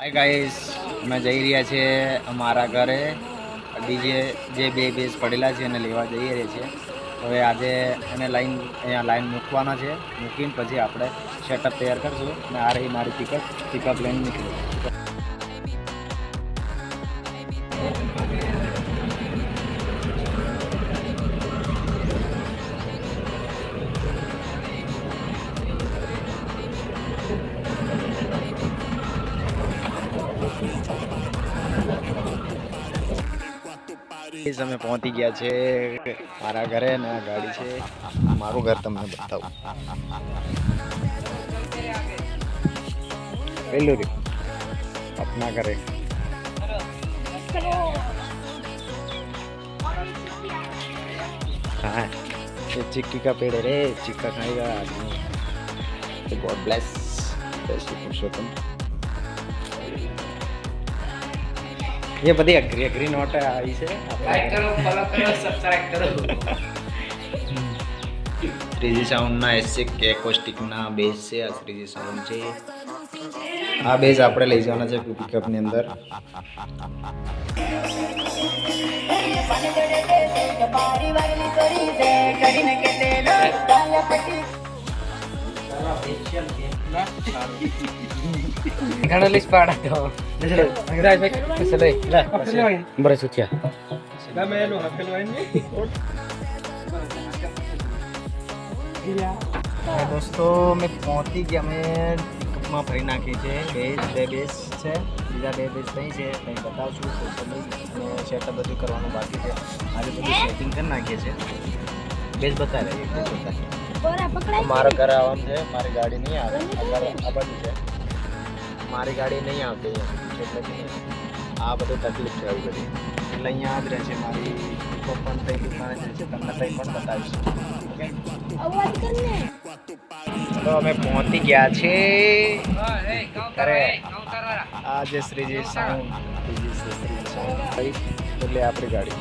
Hi guys, અમે જઈ રહ્યા છીએ અમારા ઘરે. ડીજે જે બે બેઝ પડેલા છે એને લેવા જઈ રહ્યા છીએ. હવે આજે એને અહીંયા લાઈન મૂકવાના છે. મૂકીને પછી આપણે સેટઅપ તૈયાર કરશું અને આ રહી મારી પિકઅપ લઈને નીકળ્યું. અમે પહોંચી ગયા છે મારા ઘરે ને આ ગાડી છે. મારું ઘર તમને બતાવું. પેલું રે अपना घरे. हाँ ये चिक्की का पेड़ है रे. चिक्का खाएगा आदमी. गॉड ब्लेस पुरुषोत्तम. ये बड़ी अग्री नोट आई से लाइक करो, फॉलो करो, सब्सक्राइब करो. 3G સાઉન્ડ ના એસેક એકોસ્ટિક ના બેઝ છે. આ 3G સાઉન્ડ છે. આ બેઝ આપણે લઈ જવાના છે પિકઅપ ની અંદર. ઘણા લીસ પાડા તો અંગ્રેજ મે કસલે બરે સુખ્યા સીધા મે નો હકલવાઈને. દોસ્તો મેં પહોંચી ગયા. મેં માં ભરી નાખી છે બે બેઝ છે. બીજા બે બેઝ નહીં છે. કંઈ બતાવશું અને સેટઅપ બધું કરવાનું બાકી છે. આજે બધું સેટિંગ કરી નાખીએ છીએ. બેઝ બતાવે મારા ઘરે આવવાનું છે. મારી ગાડી નહીં આવે. આ બધું છે મારી ગાડી નહીં આવતી એટલે આ બધું તકલીફ છે. આવી બધી એટલે અહીંયા જ રહેશે. મારી પિકઅપ પણ કંઈ દુકાને છે. તમને કંઈ પણ બતાવીશું. તો અમે પહોંચી ગયા છે અરે આ જે શ્રીજી સાઉન્ડ એટલે આપણી ગાડી.